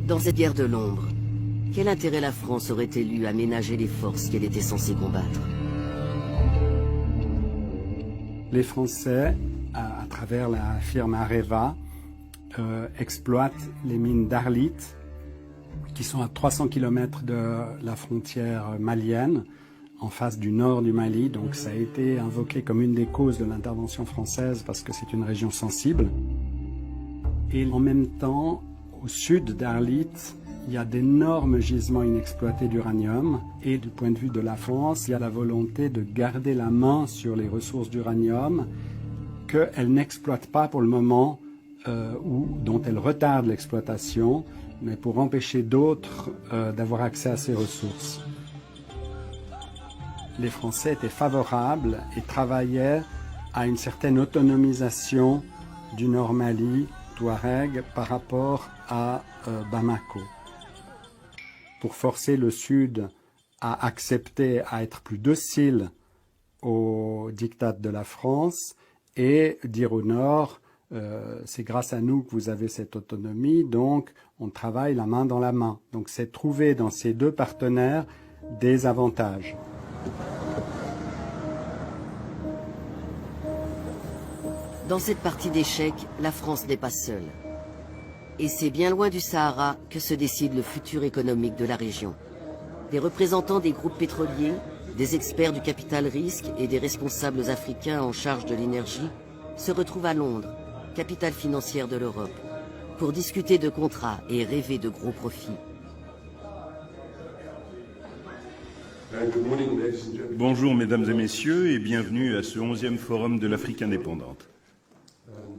Dans cette guerre de l'ombre, quel intérêt la France aurait-elle eu à ménager les forces qu'elle était censée combattre? Les Français, à travers la firme Areva, exploitent les mines d'Arlit, qui sont à 300 km de la frontière malienne, en face du nord du Mali. Donc ça a été invoqué comme une des causes de l'intervention française parce que c'est une région sensible. Et en même temps, au sud d'Arlit, il y a d'énormes gisements inexploités d'uranium. Et du point de vue de la France, il y a la volonté de garder la main sur les ressources d'uranium qu'elle n'exploite pas pour le moment ou dont elle retarde l'exploitation, mais pour empêcher d'autres d'avoir accès à ces ressources. Les Français étaient favorables et travaillaient à une certaine autonomisation du Nord Mali, Touareg, par rapport à Bamako. Pour forcer le Sud à accepter, à être plus docile au diktat de la France et dire au Nord, c'est grâce à nous que vous avez cette autonomie, donc on travaille la main dans la main. Donc c'est trouver dans ces deux partenaires des avantages. Dans cette partie d'échecs, la France n'est pas seule. Et c'est bien loin du Sahara que se décide le futur économique de la région. Des représentants des groupes pétroliers, des experts du capital risque et des responsables africains en charge de l'énergie se retrouvent à Londres, capitale financière de l'Europe, pour discuter de contrats et rêver de gros profits. Bonjour mesdames et messieurs et bienvenue à ce 11e forum de l'Afrique indépendante.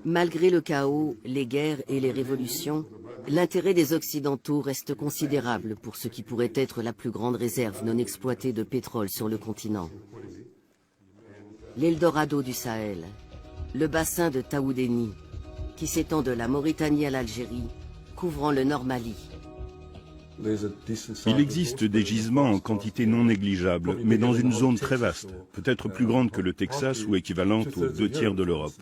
Malgré le chaos, les guerres et les révolutions, l'intérêt des Occidentaux reste considérable pour ce qui pourrait être la plus grande réserve non exploitée de pétrole sur le continent. L'Eldorado du Sahel, le bassin de Taoudéni, qui s'étend de la Mauritanie à l'Algérie, couvrant le Nord Mali. Il existe des gisements en quantité non négligeable, mais dans une zone très vaste, peut-être plus grande que le Texas ou équivalente aux 2/3 de l'Europe.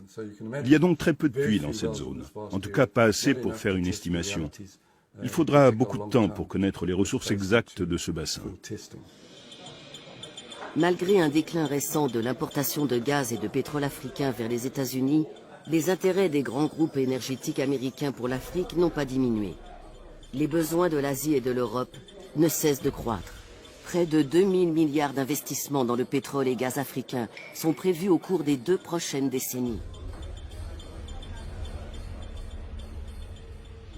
Il y a donc très peu de puits dans cette zone, en tout cas pas assez pour faire une estimation. Il faudra beaucoup de temps pour connaître les ressources exactes de ce bassin. Malgré un déclin récent de l'importation de gaz et de pétrole africain vers les États-Unis, les intérêts des grands groupes énergétiques américains pour l'Afrique n'ont pas diminué. Les besoins de l'Asie et de l'Europe ne cessent de croître. Près de 2000 milliards d'investissements dans le pétrole et gaz africain sont prévus au cours des 2 prochaines décennies.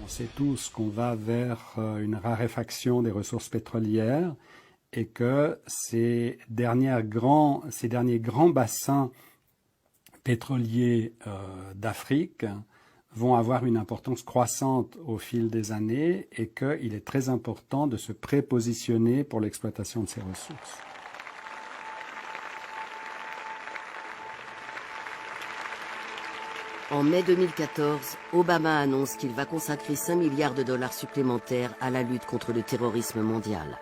On sait tous qu'on va vers une raréfaction des ressources pétrolières et que ces derniers grands bassins pétroliers d'Afrique vont avoir une importance croissante au fil des années et qu'il est très important de se prépositionner pour l'exploitation de ces ressources. En mai 2014, Obama annonce qu'il va consacrer 5 milliards de dollars supplémentaires à la lutte contre le terrorisme mondial.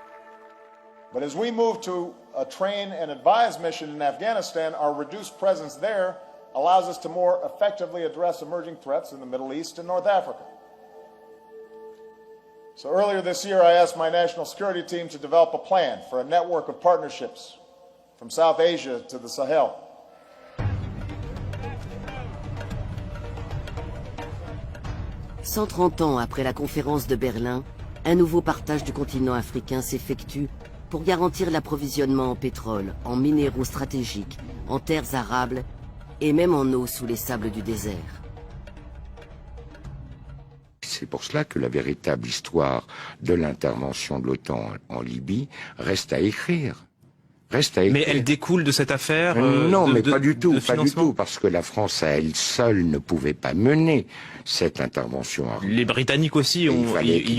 But as we move to a train and advise mission in Afghanistan, our reduced presence there allows us to more effectively address emerging threats in the Middle East and North Africa. So earlier this year, I asked my national security team to develop a plan for a network of partnerships from South Asia to the Sahel. « 130 ans après la conférence de Berlin, un nouveau partage du continent africain s'effectue pour garantir l'approvisionnement en pétrole, en minéraux stratégiques, en terres arables et même en eau sous les sables du désert. C'est pour cela que la véritable histoire de l'intervention de l'OTAN en Libye reste à écrire. Mais elle découle de cette affaire non, mais pas du tout, parce que la France à elle seule ne pouvait pas mener cette intervention. Les Britanniques aussi y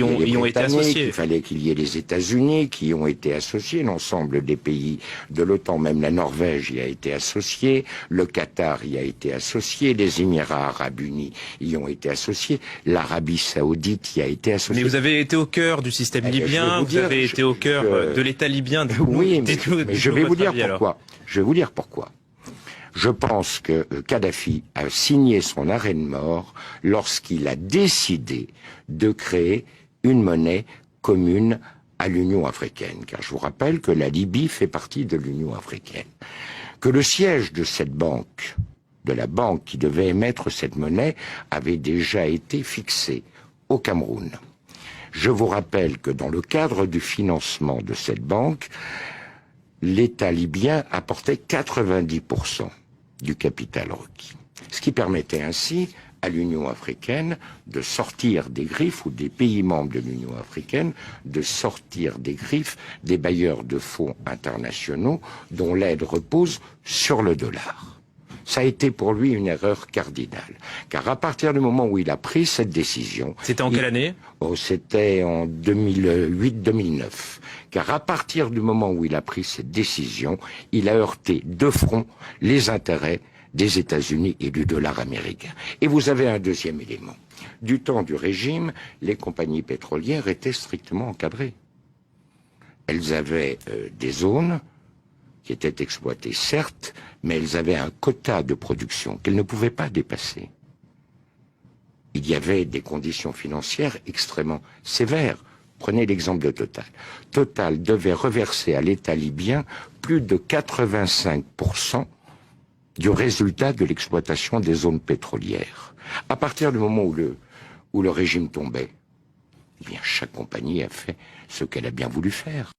ont été associés. Il fallait qu'il y ait les États-Unis qui ont été associés, l'ensemble des pays de l'OTAN, même la Norvège y a été associée, le Qatar y a été associé, les Émirats Arabes Unis y ont été associés, l'Arabie Saoudite y a été associée. Mais vous avez été au cœur du système libyen, vous avez été au cœur de l'État libyen. Oui, mais je vais vous dire pourquoi. Je vais vous dire pourquoi. Je pense que Kadhafi a signé son arrêt de mort lorsqu'il a décidé de créer une monnaie commune à l'Union africaine, car je vous rappelle que la Libye fait partie de l'Union africaine, que le siège de cette banque, de la banque qui devait émettre cette monnaie, avait déjà été fixé au Cameroun. Je vous rappelle que dans le cadre du financement de cette banque, l'État libyen apportait 90% du capital requis, ce qui permettait ainsi à l'Union africaine de sortir des griffes, ou des pays membres de l'Union africaine, de sortir des griffes des bailleurs de fonds internationaux dont l'aide repose sur le dollar. Ça a été pour lui une erreur cardinale, car à partir du moment où il a pris cette décision... C'était en quelle année ? C'était en 2008-2009. Car à partir du moment où il a pris cette décision, il a heurté de front les intérêts des États-Unis et du dollar américain. Et vous avez un deuxième élément. Du temps du régime, les compagnies pétrolières étaient strictement encadrées. Elles avaient des zones qui étaient exploitées, certes, mais elles avaient un quota de production qu'elles ne pouvaient pas dépasser. Il y avait des conditions financières extrêmement sévères. Prenez l'exemple de Total. Total devait reverser à l'État libyen plus de 85% du résultat de l'exploitation des zones pétrolières. À partir du moment où le régime tombait, eh bien, chaque compagnie a fait ce qu'elle a bien voulu faire.